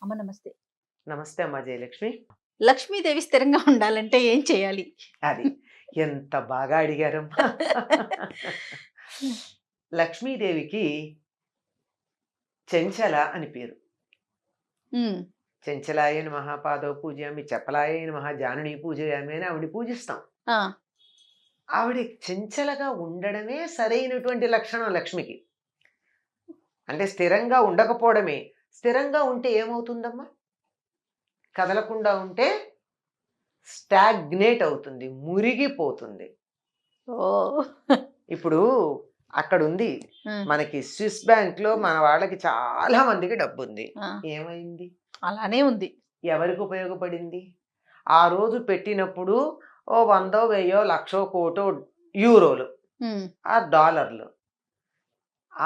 అమ్మ నమస్తే. నమస్తే అమ్మా జయలక్ష్మి. లక్ష్మీదేవి స్థిరంగా ఉండాలంటే ఏం చేయాలి? అది ఎంత బాగా అడిగారమ్మా. లక్ష్మీదేవికి చెంచల అని పేరు. హ్మ్. చెంచలాయ నమః పాదౌ పూజయామి, చపలాయ నమః జానుని పూజయామి అని ఆవిడ పూజిస్తాం. ఆ! ఆవిడ చెంచలగా ఉండడమే సరైనటువంటి లక్షణం లక్ష్మికి. అంటే స్థిరంగా ఉండకపోవడమే. స్థిరంగా ఉంటే ఏమవుతుందమ్మా? కదలకుండా ఉంటే స్టాగ్నేట్ అవుతుంది. మురిగిపోతుంది. ఓహ్! ఇప్పుడు అక్కడుంది. హ్మ్. మనకి స్విస్ బ్యాంక్‌లో మన వాళ్ళకి చాలా మందికి డబ్బుంది. ఆ! ఏమైంది? అలానే ఉంది. ఎవరికి ఉపయోగపడింది? ఆ రోజు పెట్టినప్పుడు ఓ 100, 1000, లక్షో, కోటో యూరోలు, హ్మ్. ఆ డాలర్లు.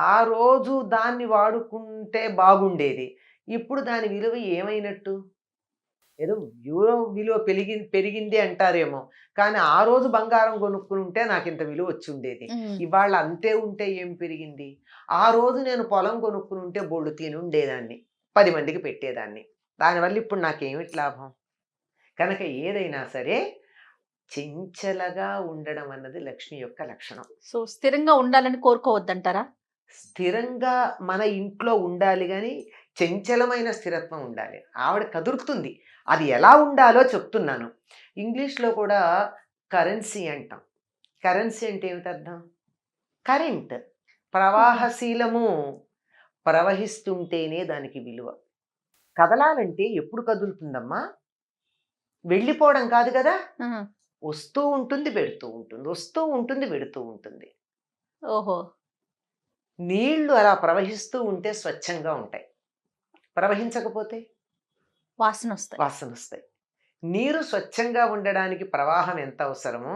ఆ రోజు దాన్ని వాడుకుంటే బాగుండేది. ఇప్పుడు దాని విలువ ఏమైనట్టు? ఏదో యూరో విలువ పెరిగింది అంటారేమో. కానీ ఆ రోజు బంగారం కొనుక్కునుంటే నాకింత విలువ వచ్చుండేది. హ్మ్. ఇవాళ అంతే ఉంటే ఏం పెరిగింది? ఆ రోజు నేను పొలం కొనుక్కునుంటే బోలెడు తినుండేదాన్ని. 10 మందికి పెట్టేదాన్ని. దానివల్ల ఇప్పుడు నాకేమిటి లాభం? కనుక ఏదైనా సరే చెంచలగా ఉండడం అన్నది లక్ష్మి యొక్క లక్షణం. సో, స్థిరంగా ఉండాలని కోరుకోవద్దంటారా? స్థిరంగా మన ఇంట్లో ఉండాలి గానీ, చంచలమైన స్థిరత్వం ఉండాలి. ఆవిడ కదులుతుంది. అది ఎలా ఉండాలో చెప్తున్నాను. ఇంగ్లీష్‌లో కూడా కరెన్సీ అంటాం. కరెన్సీ అంటే ఏమిటర్థం? కరెంట్. ఓహో! ప్రవాహశీలము. ప్రవహిస్తుంటేనే దానికి విలువ. కదలాలంటే ఎప్పుడు కదులుతుందమ్మా? వెళ్ళిపోవడం కాదు గదా! ఆహా! వస్తూ ఉంటుంది, వెడుతూ ఉంటుంది. వస్తూ ఉంటుంది, వెడుతూ ఉంటుంది. ఓహో! నీళ్లు అలా ప్రవహిస్తూ ఉంటే స్వచ్ఛంగా ఉంటాయి. ప్రవహించకపోతే వాసనొస్తాయి. వాసనొస్తాయి. నీరు స్వచ్ఛంగా ఉండడానికి ప్రవాహం ఎంత అవసరమో,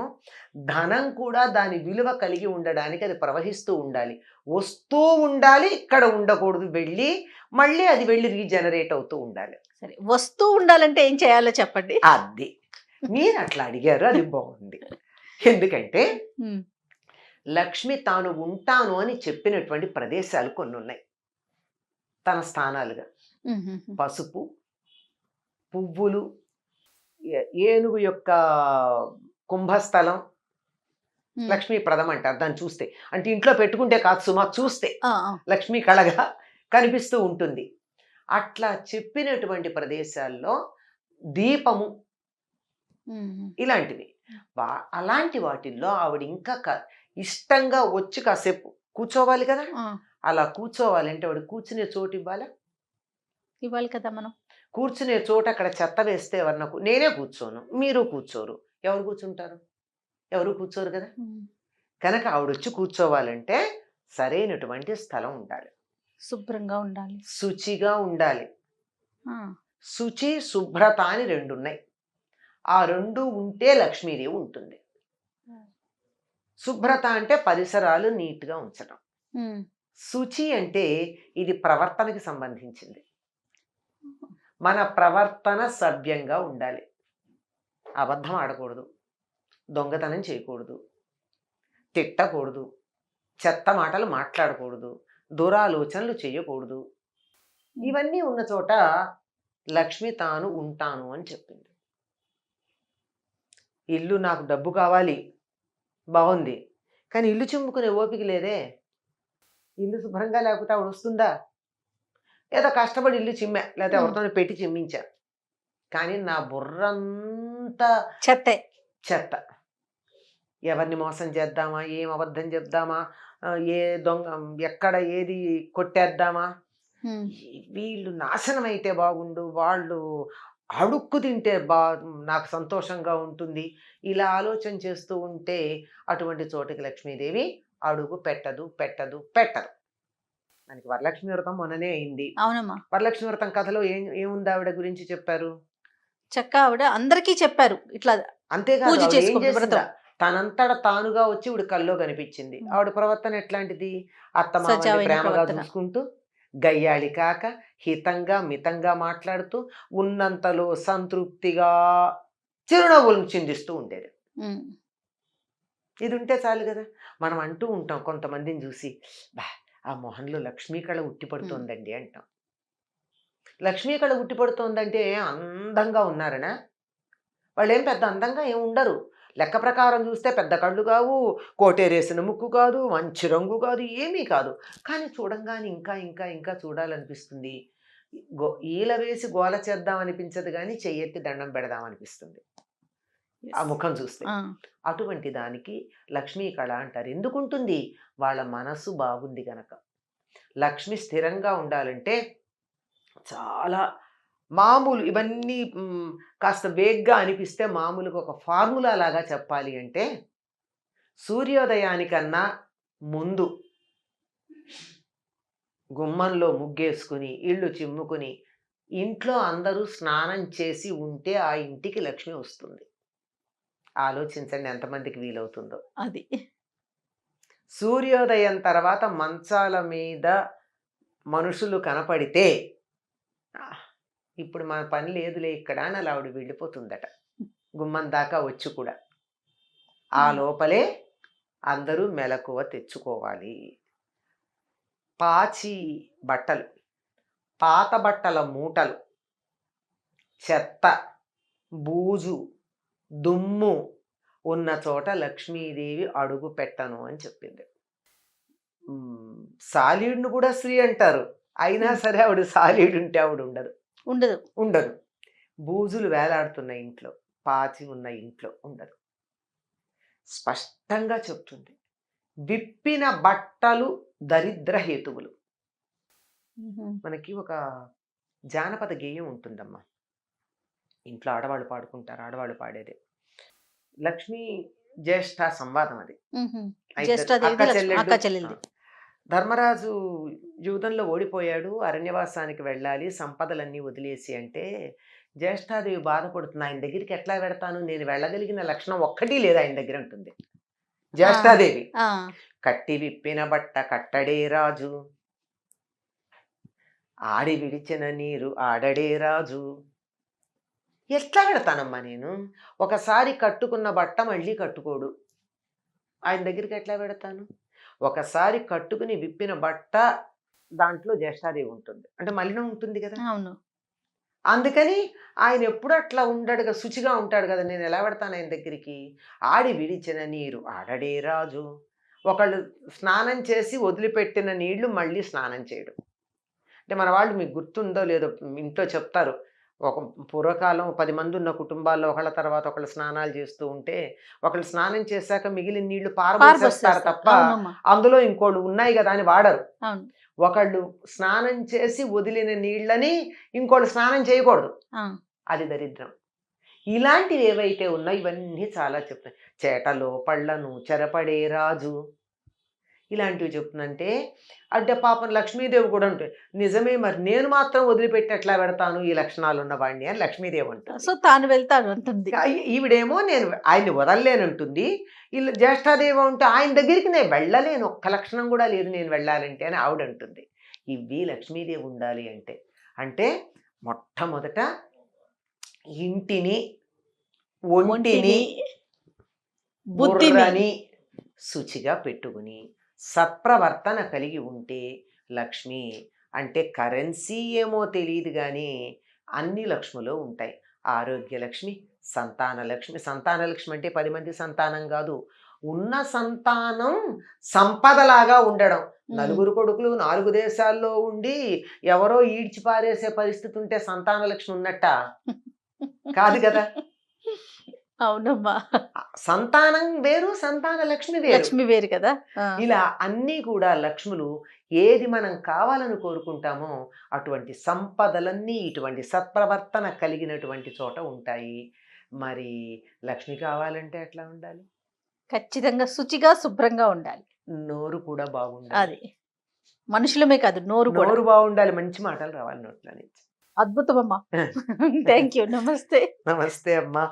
ధనం కూడా దాని విలువ కలిగి ఉండడానికి అది ప్రవహిస్తూ ఉండాలి. వస్తూ ఉండాలి, ఇక్కడ ఉండకూడదు వెళ్ళి, మళ్ళీ అది వెళ్ళి రీజనరేట్ అవుతూ ఉండాలి. సరే. వస్తూ ఉండాలంటే ఏం చేయాలో చెప్పండి? అది. మీరట్లా అడిగారు అది బావుంది. ఎందుకంటే, హ్మ్. లక్ష్మి తాను ఉంటాను అని చెప్పినటువంటి ప్రదేశాలు కొన్నున్నాయి. తన స్థానాలుగా. హుహుహు. పసుపు, పువ్వులు, ఏనుగు యొక్క కుంభస్థలం హ్మ్. లక్ష్మీప్రదం అంటారు దాన్ని చూస్తే. అంటే ఇంట్లో పెట్టుకుంటే కాదు సుమా చూస్తే. ఆ! ఆ! లక్ష్మీ కళగా కనిపిస్తూ ఉంటుంది. అట్లా చెప్పినటువంటి ప్రదేశాల్లో దీపము హుహు. ఇలాంటివి. వా అలాంటి వాటిల్లో ఆవిడ ఇంకా ఇష్టంగా వచ్చి కాసేపు కూర్చోవాలి కదా! ఆ! అలా కూర్చోవాలంటే ఆవిడ కూర్చునే చోటు ఇవ్వాలా? ఇవ్వాలి కదా మనం. కూర్చునే చోట అక్కడ చెత్త వేస్తే ఎవరన్నా నేనే కూర్చోను. మీరు కూర్చోరు. ఎవరు కూర్చుంటారు? ఎవరు కూర్చోరు కదా! హ్మ్. కనుక ఆవిడొచ్చి కూర్చోవాలంటే సరైనటువంటి స్థలం ఉండాలి. శుభ్రంగా ఉండాలి. శుచిగా ఉండాలి. ఆ! శుచి, శుభ్రత అని రెండున్నాయి. ఆ 2 ఉంటే లక్ష్మీదేవి ఉంటుంది. హ్మ్. శుభ్రత అంటే పరిసరాలు నీట్‌గా ఉంచటం. హ్మ్. శుచి అంటే ఇది ప్రవర్తనకి సంబంధించింది. మన ప్రవర్తన సభ్యంగా ఉండాలి. అబద్ధం ఆడకూడదు. దొంగతనం చేయకూడదు. తిట్టకూడదు. చెత్త మాటలు మాట్లాడకూడదు. దురాలోచనలు చేయకూడదు. హ్మ్. ఇవన్నీ ఉన్న చోట లక్ష్మి తాను ఉంటాను అని చెప్పింది. ఇల్లు నాకు డబ్బు కావాలి. బావుంది. కానీ ఇల్లు చిమ్ముకునే ఓపిక లేదే. ఇల్లు శుభ్రంగా లేకపోతే ఆవిడొస్తుందా? ఏదో కష్టపడి ఇల్లు చిమ్మా. లేతే హ్మ్. ఎవరితోనో పెట్టి చిమ్మించా. కానీ నా బుర్రంతా చెత్తే. చెత్త. ఎవరిని మోసం చేద్దామా? ఏం అబద్ధం చెప్దామా? ఏ దొంగ ఎక్కడ ఏది కొట్టేద్దామా? హ్మ్. వీళ్ళు నాశనమైతే బాగుండు. వాళ్ళు అడుక్కు తింటే నాకు సంతోషంగా ఉంటుంది. ఇలా ఆలోచన చేస్తూ ఉంటే అటువంటి చోటికి లక్ష్మీదేవి అడుగు పెట్టదు, పెట్టదు, పెట్టదు. మనకి వరలక్ష్మి వ్రతం మొన్ననే అయింది. అవునమ్మా. వరలక్ష్మి వ్రతం కథలో ఏముంది ఆవిడ గురించి చెప్పారు? చక్కగా ఆవిడ అందరికీ చెప్పారు. ఇట్లా అంతేకాదు పూజ ఆవిడ ఏం చేసుకోమని చేసిందా? వ్రతం. తనంతట తానుగా వచ్చి ఈవిడ కల్లో కనిపించింది. హ్మ్. ఆవిడ ప్రవర్తన ఎట్లాంటిది? అత్తమామల్ని సజావైన ప్రేమగా ప్రవర్తన. చూసుకుంటూ, గయ్యాళి కాక, హితంగా, మితంగా మాట్లాడుతూ, ఉన్నంతలో సంతృప్తిగా చిరునవ్వులను చిందిస్తూ ఉండేది. హ్మ్. ఇదుంటే చాలు గదా! మనం అంటూ ఉంటాం కొంతమందిని జూసి, "అబ్బా! ఆ మొహంలో లక్ష్మీ కళ ఉట్టి హ్మ్. పడుతోందండి" అంటాం. లక్ష్మీ కళ ఉట్టిపడుతోందంటే అందంగా ఉన్నారనా? వాళ్ళేం పెద్ద అందంగా ఏమి ఉండరు. లెక్క ప్రకారం చూస్తే పెద్ద కళ్ళు కావు, కోటేరేసిన ముక్కు కాదు, మంచి రంగు కాదు, ఏమీ కాదు. కానీ చూడంగానే ఇంకా ఇంకా ఇంకా చూడాలనిపిస్తుంది. ఈల వేసి గోల చేద్దాం అనిపించదు గానీ, చెయ్యెత్తి దండం పెడదాం అనిపిస్తుంది ఆ Yes. ముఖం చూస్తే. ఆ, అటువంటి దానికి లక్ష్మీ కళ అంటారు. ఎందుకుంటుంది? వాళ్ళ మనసు బాగుంది గనక. లక్ష్మి స్థిరంగా ఉండాలంటే చాలా మామూలు ఇవన్నీ కాస్త వేగ్గా అనిపిస్తే మామూలుగా ఒక ఫార్ములా లాగా చెప్పాలి అంటే, సూర్యోదయానికన్నా ముందు గుమ్మంలో ముగ్గేసుకుని, ఇల్లు చిమ్ముకుని, ఇంట్లో అందరూ స్నానం చేసి ఉంటే ఆ ఇంటికి లక్ష్మి వస్తుంది. ఆలోచించండి ఎంతమందికి వీలవుతుందో. అది సూర్యోదయం తర్వాత మంచాల మీద మనుషులు కనపడితే, "ఆహ్! ఇప్పుడు మన పని లేదులే ఇక్కడ" అని అలా ఆవిడ వెళ్ళిపోతుందట. గుమ్మం దాకా వచ్చి కూడా. ఆ లోపలే అందరూ మెలకువ తెచ్చుకోవాలి. పాచి బట్టలు, పాత బట్టల మూటలు, చెత్త, బూజు, దుమ్ము ఉన్న చోట లక్ష్మీదేవి అడుగు పెట్టను అని చెప్పింది. సాలీడును కూడా స్త్రీ అంటారు. అయినా సరే ఆవిడ సాలీడు ఉంటే ఆవిడ ఉండదు. ఉండదు. ఉండదు. బూజులు వేలాడుతున్న ఇంట్లో, పాచి ఉన్న ఇంట్లో ఉండదు. స్పష్టంగా చెప్తుంది. విప్పిన బట్టలు దరిద్ర హేతువులు. మనకి ఒక జానపద గేయం ఉంటుందమ్మా. ఇంట్లో ఆడవాళ్ళు పాడుకుంటారు. ఆడవాళ్ళు పాడేదే. లక్ష్మీ జ్యేష్ఠ సంవాదం అది. జ్యేష్ఠాదేవిది అక్క లక్ష్మి, అక్క చెల్లెలిది. ధర్మరాజు యుద్ధంలో ఓడిపోయాడు, అరణ్యవాసానికి వెళ్ళాలి, సంపదలన్నీ వదిలేసి అంటే జ్యేష్ఠాదేవి బాధపడుతుంది. ఆయన దగ్గరికి ఎట్లా వెడతాను, నేను వెళ్ళగలిగిన లక్షణం ఒక్కటి లేదు ఆయన దగ్గర ఉంటుంది జ్యేష్ఠాదేవి. కట్టి విప్పిన బట్ట కట్టడే రాజు, ఆడి విడిచిన నీరు ఆడడే రాజు. ఎట్లా పెడతానమ్మా నేను? ఒకసారి కట్టుకున్న బట్ట మళ్ళీ కట్టుకోడు, ఆయన దగ్గరికి ఎట్లా పెడతాను? ఒకసారి కట్టుకుని విప్పిన బట్ట దాంట్లో జ్యేష్ఠాదేవి ఉంటుంది, అంటే మలినం ఉంటుంది కదా. అవును. అందుకని ఆయన ఎప్పుడు అట్లా ఉండడుగా, శుచిగా ఉంటాడు కదా, నేను ఎలా పెడతాను ఆయన దగ్గరికి? ఆడి విడిచిన నీరు ఆడడే రాజు. ఒకళ్ళు స్నానం చేసి వదిలిపెట్టిన నీళ్లు మళ్ళీ స్నానం చేయడం. అంటే మన వాళ్ళు మీకు గుర్తుందో లేదో, ఇంట్లో చెప్తారు, ఒక పూర్వకాలం 10 మంది ఉన్న కుటుంబాల్లో ఒకళ్ళ తర్వాత ఒకళ్ళు స్నానాలు చేస్తూ ఉంటే, ఒకళ్ళు స్నానం చేశాక మిగిలిన నీళ్లు పారబోసేస్తారు తప్ప అందులో ఇంకోళ్ళు ఉన్నాయి కదా అని వాడరు. ఒకళ్ళు స్నానం చేసి వదిలిన నీళ్ళని ఇంకోళ్ళు స్నానం చేయకూడదు, అది దరిద్రం. ఇలాంటివి ఏవైతే ఉన్నాయో ఇవన్నీ చాలా చెప్తాయి. చేటలో పళ్ళను చెరపడే రాజు, ఇలాంటివి చెప్తుందంటే. అంటే పాపం లక్ష్మీదేవి కూడా ఉంటుంది. నిజమే, మరి నేను మాత్రం వదిలిపెట్టి ఎట్లా పెడతాను ఈ లక్షణాలు ఉన్నవాడిని అని లక్ష్మీదేవి అంటుంది. సో తాను వెళ్తాను అంటుంది. ఈవిడేమో నేను ఆయన్ని వదలలేనంటుంది. ఇలా జ్యేష్ఠాదేవి ఉంటే ఆయన దగ్గరికి నేను వెళ్ళలేను, ఒక్క లక్షణం కూడా లేదు నేను వెళ్ళాలంటే అని ఆవిడ అంటుంది. ఇవి లక్ష్మీదేవి ఉండాలి అంటే, అంటే మొట్టమొదట ఇంటిని, ఒంటిని, బుర్రని శుచిగా పెట్టుకుని సత్ప్రవర్తన కలిగి ఉంటే లక్ష్మి. అంటే కరెన్సీ ఏమో తెలియదు కానీ అన్ని లక్ష్ములు ఉంటాయి. ఆరోగ్య లక్ష్మి, సంతాన లక్ష్మి. సంతాన లక్ష్మి అంటే 10 మంది సంతానం కాదు, ఉన్న సంతానం సంపదలాగా ఉండడం. 4 కొడుకులు 4 దేశాల్లో ఉండి ఎవరో ఈడ్చి పారేసే పరిస్థితి ఉంటే సంతాన లక్ష్మి ఉన్నట్ట కాదు కదా. అవునమ్మా, సంతానం వేరు, సంతాన లక్ష్మి వేరు. లక్ష్మి వేరు కదా. ఇలా అన్నీ కూడా లక్ష్ములు. ఏది మనం కావాలని కోరుకుంటామో అటువంటి సంపదలన్నీ ఇటువంటి సత్ప్రవర్తన కలిగినటువంటి చోట ఉంటాయి. మరి లక్ష్మి కావాలంటే ఎట్లా ఉండాలి? ఖచ్చితంగా శుచిగా శుభ్రంగా ఉండాలి. నోరు కూడా బాగుండాలి. అది మనుషులమే కాదు, నోరు బాగుండాలి, మంచి మాటలు రావాలి నోట్ల నుంచి. అద్భుతం అమ్మా. Thank you. నమస్తే. నమస్తే అమ్మా.